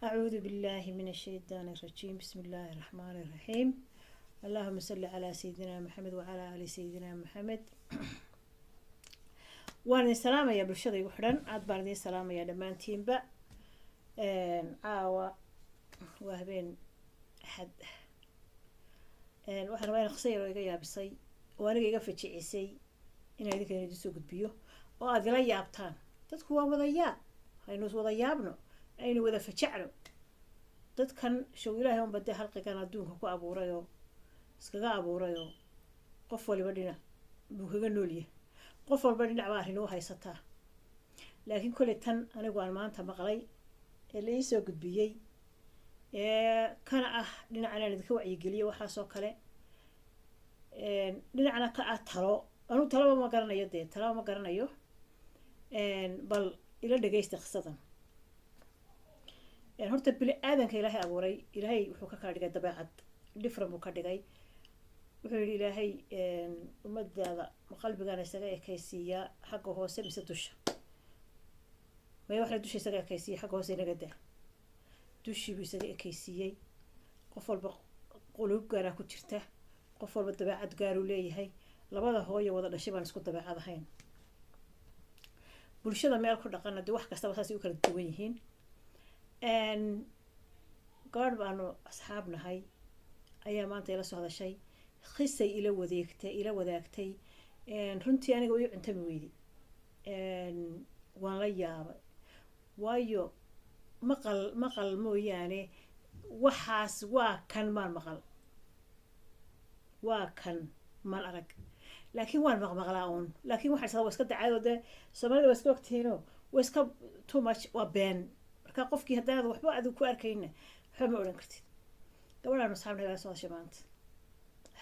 أعوذ بالله من الشيطان الرجيم. بسم الله الرحمن الرحيم. اللهم صل على سيدنا محمد وعلى آل سيدنا محمد. وأنا سلامة يا برشدي وحرن عاد باردين سلامة يا دمانتين بقى عاوة وهبين أحد waxaan rabaa in qasayro iga yaabisay oo aniga iga fajicisay inay idinka idin soo gudbiyo oo aad ila yaabtaan. dadku waa wada yaab, haynu wada yaabno, aynu wada fajacno. dadkan show ilaahay on badee halqigan adduunka ku abuuray oo iskaga abuuray oo qof waliba dhinac buu kaga nool yahay, qof walba dhinac baa arrin u haysataa. laakiin kulli tan anigu aan maanta maqlay ee la ii soo gudbiyey kana ah dhinacana idinka wacyigeliyo waxaasoo kale, dhinacna ka ah talo. anuu talaba ma garanayo, dee talaba ma garanayo, bal ila dhagaysta qisadan. horta bini aadanka ilaahay abuuray, ilaahay wuxuu ka kala dhigay dabeecad different buu ka dhigay. wuxuu yidhi ilaahay ummadaada ma qalbigaana isaga ekaysiiyaa xagga hoose mise dusha? maya waxna dusha isaga ekaysiiya, xagga hoose inaga daa. dushii buu isaga ekaysiiyey. qof walba quluub gaaraa ku jirta, qof walba dabeecad gaaruu leeyahay. labada hooyo wada dhashay baan isku dabeecad ahayn. bulshada meel ku dhaqana dee wax kastaba saasay u kala duwan yihiin. gabadh baanu asxaab nahay ayaa maanta ila soo hadashay, qisay ila wadaagtay. runtii aniga ii cuntami weydi, waan la yaabay. waayo maqal mooyaane waxaas waa kan maan maqal, waa kan maan arag. laakiin waan maqmaqlaa uun. laakiin waxaa isada waa iska dacaadoo dee soomaalida waa iska ogtihiinoo waa iska too much, waa been. marka qofkii haddaanad waxba adigu ku arkayna waxba ma odhan kartid. gabadhaan asxaabna ila soo hadashay maanta.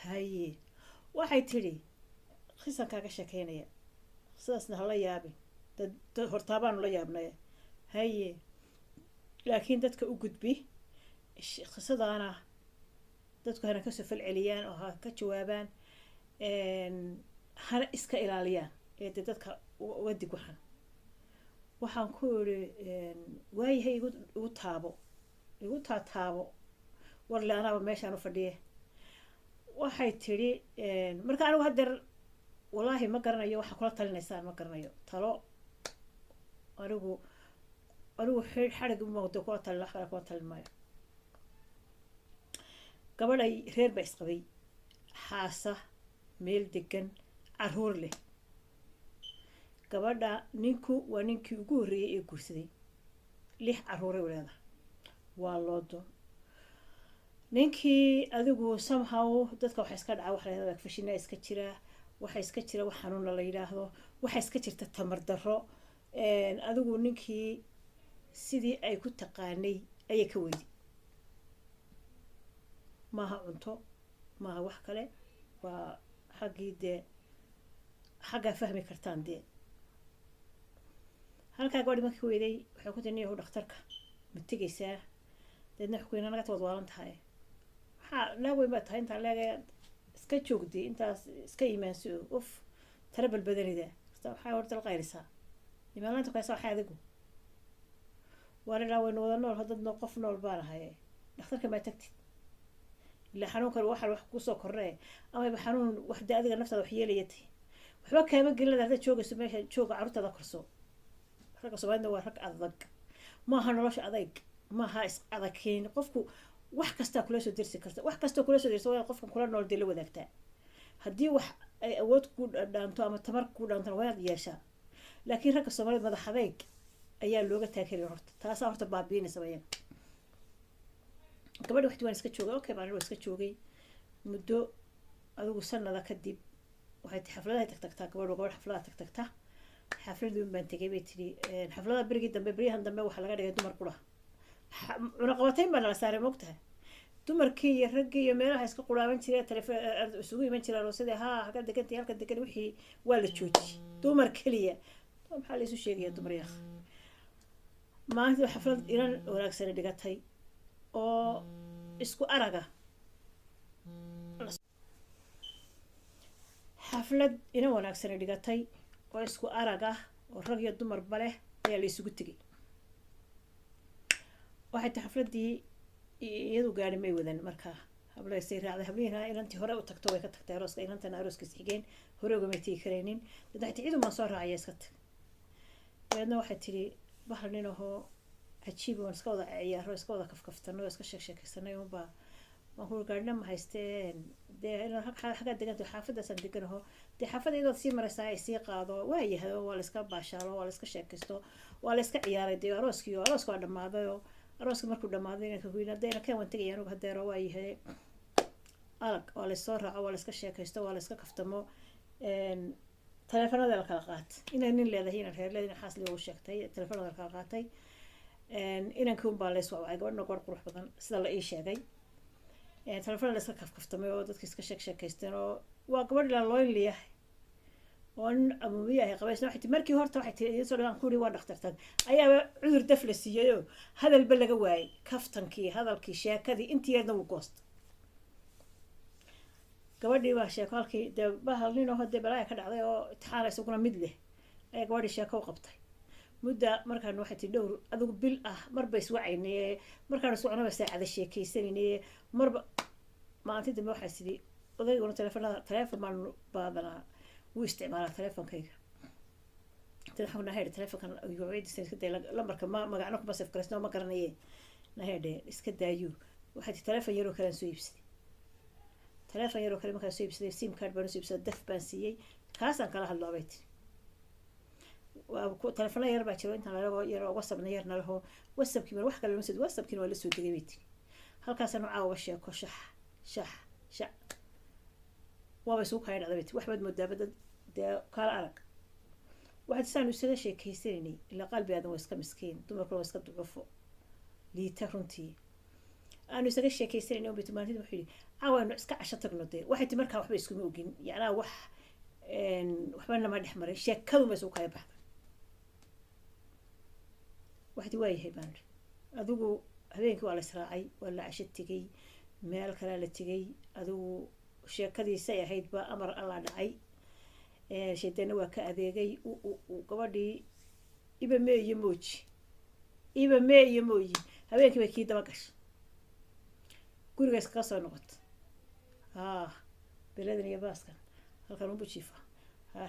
haye waxay tidhi qisan kaaga sheekeynaya, sidaasna hala yaabin, dad hortaabaanu la yaabnaya. haye laakiin dadka u gudbi qisadaana, dadku hana kasoo falceliyaan oo ha ka jawaabaan, hana iska ilaaliyaan ee dee dadka uga dig. waxaan ku iri waayahay igu taataabo warle anaaba meeshaan u fadhiye. waxay tidhi marka anigu haddeer wallaahi ma garanayo waxaa kula talinaysaan, ma garanayo talo. anigu xarig umaqdo kula talin, wax kale kula talin maayo. gabadhay reer baa isqabay, xaasa, meel degan, caruur leh. gabadha ninku waa ninkii ugu horreeyey ee guursaday, 6 caruuray u leedahay, waa loo doon. ninkii adigu somehow dadka waxa iska dhaca, waxa la yidhahdaa fashina iska jira, waxa iska jira wax xanuuna la yidhaahdo, waxa iska jirta tamar darro. adigu ninkii sidii ay ku taqaanay ayay ka weydi. maaha cunto, maaha wax kale, waa xaggii dee xaggaa fahmi kartaan dee. halkaa gabadhi markii ka weyday waxay ku tiri niyahow dhakhtarka ma tegaysaa? deedna wuxuu ku yidhi naga tawad waalan tahay, maxaa naag weyn baa tahay, intaa leegaya iska joogdi, intaas iska iimaansi uf tara balbadanida waxaa horta la qaylisaa imaanlaanta kaysa. waxay adigu waa la waynu wada nool, dad qof nool baan ahay, dhakhtarka maa tagtid? ilaa xanuunkan waxaan wax kusoo kornee amaba xanuun waxda adiga naftaada wax yeelayatay, waxba kaama gelin. haddaad joogayso meesha jooga, carruurtaada korso. ragga soomaalida waa rag adag, maaha nolosha adayg, maaha is adagkeyn. qofku wax kastaa kula soo dirsi karta, wax kastoo kula soo dirsa waa qofkan kula nool dee la wadaagtaa. haddii wax ay awood ku dhaanto ama tamar ku dhaantana waa inaad yeeshaa. laakiin ragga soomaalida madax adayg ayaa looga taageeray. horta taasaa horta baabiinaysa bayan. gabadhi waxti waan iska joogay, okay baan waa iska joogay muddo adigu sanada kadib. waxay ti xafladahay tagtagtaa gabadh xafladaha tagtagtaa. xafladii baan tegay bay tidhi. xafladaha beryahan dambe waxaa laga dhigay dumar qura. cunaqabatayn baa nala saaray, moogtahay. dumarkii iyo raggii iyo meelaha iska quraaban jireen, telefoon isugu iman jireen oo sidii halka degantii halka degan wixii waa la joojiyey. dumar keliya maxaa la isu sheegaya dumar yaaq. maalintii xaflad inan wanaagsani dhigatay oo isku araga, xaflad inan wanaagsani dhigatay oo isku arag ah oo rag iyo dumarba leh ayaa la isugu tegay. waxay tahay xafladii iyadu gaari may wadan markaa hablaysay raacday habliina inantii hore u tagto way ka tagtay arooska inantana arooskiis xigeen hore ugama tegi karaynin dadxti ciidu maan soo raacaya iska tag dabeedna waxay tiri bahal nin ahoo cajiib waan iska wada ciyaaro iska wada kafkaftano iska sheekeysanay unbaa waan ku gaadhna ma haysteen dee xaggaa deganta xaafadaasaan deganaho dee xaafada iyadood sii maraysaa ay sii qaado waa yahdo waa la iska baashaalo waa la iska sheekaysto waa la iska ciyaaray dee arooskii arooska waa dhammaadayoo arooskii markuu dhammaaday inanka ku yidhi haddayna keen waan tegaya anugu hadeero waa yahay alag waa laysoo raaco waa la iska sheekaysto waa la iska kaftamo taleefanada la kala qaatay inay nin leedahay inan reer leedahay xaas liigu sheegtay taleefanada la kala qaatay inankii unbaa lays wacay gabadhna gabadh qurux badan sida la ii sheegay taleefanada la iska kafkaftamay oo dadki iska sheekeysteen oo waa gabadh la loynli yahay oo nin amuumiye ahay qabaysna waxay tii markii horta waxay tii iyadoo dhan ku yidhi waa dhakhtartan ayaaba cudur daf la siiyey oo hadalba laga waayay kaftankii hadalkii sheekadii intiigeedna wuu goosta gabadhii baa sheeko halkii dee bahal nin oo hadee balaaya ka dhacday oo itixaana isaguna mid leh ayaa gabadhii sheeko u qabtay mudda markaan waxay tii dhowr adigu bil ah marba iswacaynaye markaan iswacnaba saacada sheekaysanaynaye marba maalintii dambe waxay tidhi odayguna taleefon baan baadanaa wuu isticmaalaa taleefonkayga waxaan nahaydhe taleefonkan lambarka magacno kuma saf karaysno ma garanaye nahaydhe iska daayuu waxay tii taleefon yaroo kalean soo iibsaday taleefon yaroo kale markaan soo iibsaday sim card baan usoo iibsaday daf baan siiyey kaasaan kala hadloo bay tiri taleefona yar baa jiro intaan lalago yaroo whatsappna yarna laho whatsappkii wax kale lama soo whatsappkiina waa la soo degay bay tiri halkaasaan u caawa sheeko shax waaba isugu kaya dhacda bay tiri waxbaad moodaaba dad dee kaala arag waxaad saanu isaga sheekaysanaynay ilaa qalbi aadan waa iska miskiin dumarkuna waa iska ducufo liita runtii aanu isaga sheekaysanayna un bay timaantida wuxuu yidhi caawaynu iska casho tagno dee waxay ti markaa waxba iskuma ogin yacnaa waxba nama dhex marin sheekaduma isugu kaya baxda waxay ti waayahay baan ri adigu habeenkii waa la israacay waa la casho tegay meel kalea la tegay adigu sheekadiisay ahaydba amar allaa dhacay shaydaanna waa ka adeegay gabadhii iba mee iyo mooji habeenkii bay kii daba gashay guriga iskaga soo noqota beladan iyo baaskan halkan unbu jiifa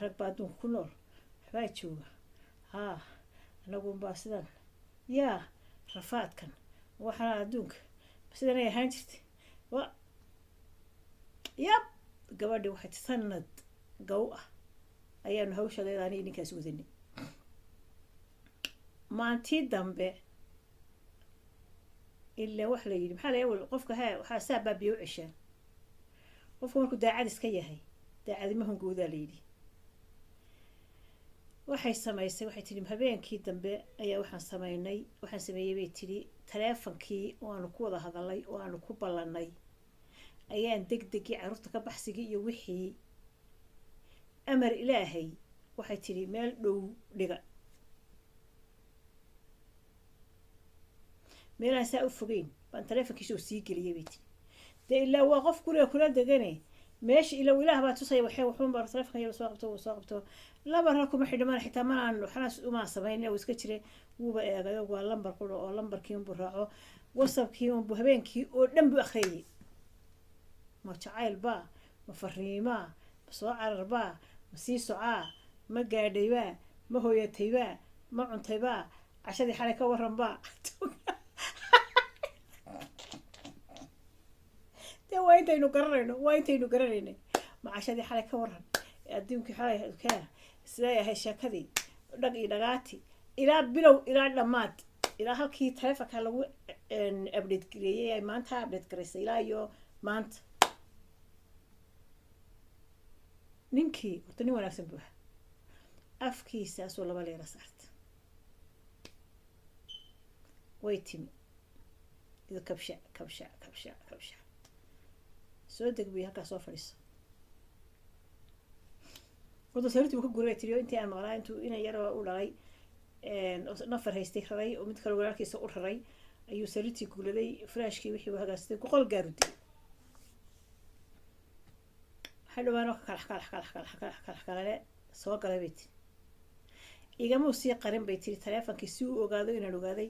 rag baa adduunka ku nool waxbaa jooga anagunbaa sidan yaa rafaadkan waxaana adduunka sidanay ahaan jirtay yab gabadhii waxay ti sanad gaw ah ayaanu hawshadeeda aniga ninkaas wadanay maantii dambe ilaa wax la yidhi maxaa la awal qofka waxaa saa baabiya u ceshaan qofku markuu daacad iska yahay daacadimahungoodaa la yidhi waxay samaysay waxay tidhi habeenkii dambe ayaa waxaan sameeyey bay tidhi taleefonkii oo aanu ku wada hadalnay oo aanu ku ballanay ayaan degdegii carruurta ka baxsigii iyo wixii amar ilaahay waxay tidhi meel dhow dhiga meelaan saa u fogeyn baan taleefonkiisoo sii geliyay bay tiri dee ilaa waa qof guriga kula degane meesha ilow ilaah baa tusaya waxuunba taleefonka yar soo qabto lambarna kuma xidhmaan xitaa manaan waxnaas umaa samayn uu iska jira wuuba eegayo waa lambar qura oo lambarkii unbu raaco whatsappkii unbu habeenkii oo dhan bu akhriyay ma jacayl baa ma fariimaa ma soo carar baa ma sii socaa ma gaadhay baa ma hooyatay baa ma cuntay baa cashadii xalay ka waran baa dee waa intaynu garanayna ma cashadii xalay ka waran adduunkii xalay siday ahayd sheekadii dhag iyo dhagaati ilaa bilow ilaa dhammaad ilaa halkii taleefonka lagu update gareeyay ay maanta update garaysay ilaa iyo maanta ninkii horta nin wanaagsan buu ahaa afkiisaasoo laba leera saarta way timi ido kabsha soo deg buy halkaa soo fadhiiso wada sariirtii uu ka guray tiriyo intii aan maqlaa intuu ina yaroo u dhalay nafar haystay raray oo mid kale walaalkiisa u raray ayuu sariirtii guuladay faraashkii wixii u hagaagsaday boqol gaarudi waxay dhawaan oo kalaxkalale soo galay bay tiri igamuu sii qarin bay tiri taleefonkii si uu ogaado inaan ogaaday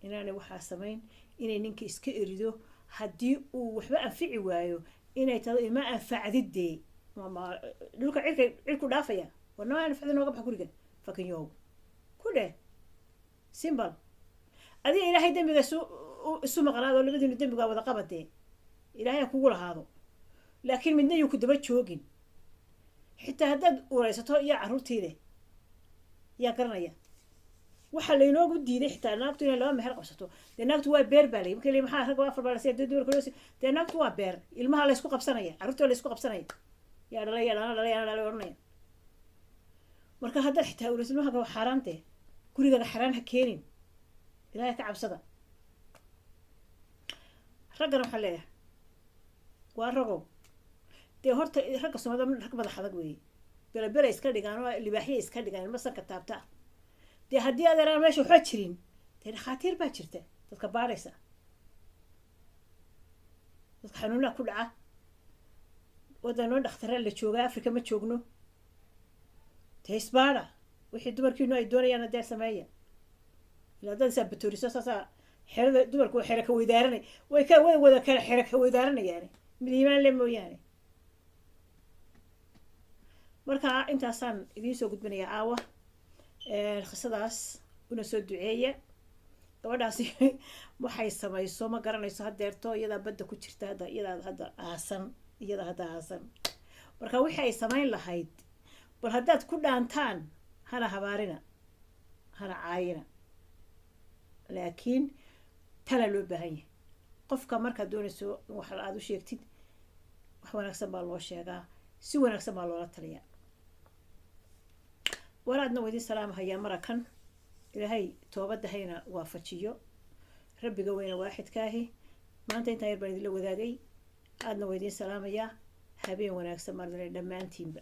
inaanay waxaa samayn inay ninka iska erido haddii uu waxba anfici waayo inay tado ima anfacdidee dhulka cirku dhaafaya warnama anfacdi nooga bax guriga fakinyow ku dheh simbal adiga ilaahay dembiga isu maqnaado labadiinu dembigaa wada qabadee ilaahay kugu lahaado laakiin midna yuu ku daba joogin xitaa haddaad uraysato iyo carruurtiide yaa garanaya waxaa laynoogu diiday xitaa naagtu inay laba meher qabsato dee naagtu waa beer baa lay marka le maxaa ragga afar baa lasiya dumarka loo dee naagtu waa beer ilmaha laysku qabsanaya carruurta laysku qabsanaya yaa dhalay yaa dhana dhalay yaa dhalay odhanaya marka haddaad xitaa uraysa ilmaha waa xaaraantee gurigaaga xaraan ha keenin ilaahay ka cabsada raggana waxaa leeyahay waa ragow dee horta ragga soomaalida rag madax adag weeye belabela iska dhigaan oo libaaxya iska dhigaan ilma sanka taabta dee haddii adeeraan meesha waxba jirin dee dhakhaatiir baa jirta dadka baadhaysa dadka xanuunaha ku dhaca wadanoo dhakhtaraa la joogaa afrika ma joogno dee isbaadha wixii dumarkiinu ay doonayaan adeer sameeya ilaa dad isaa batoriso saasaa xerada dumarku waa xero ka weydaaranay way wada kale xero ka weydaaranayaan mid iimaan le mooyaane marka intaasaan idiin soo gudbinaya caawa qisadaas una soo duceeya gabadhaasi waxay samayso ma garanayso hadeerto iyadaa badda ku jirta iyadaa hadda aasan marka wixii ay samayn lahayd bal haddaad ku dhaantaan hana habaarina hana caayina laakiin tala loo baahan yahay qofka markaad doonayso in wax aada u sheegtid wax wanaagsan baa loo sheegaa si wanaagsan baa loola taliyaa walaadna waydiin salaamahayaa marakan ilaahay toobadda hayna waafajiyo rabbiga weyna waaxidkaahi maanta intaan yar baan idinla wadaagay aadna waydiin salaamayaa habeen wanaagsan baan idin dhammaantiinba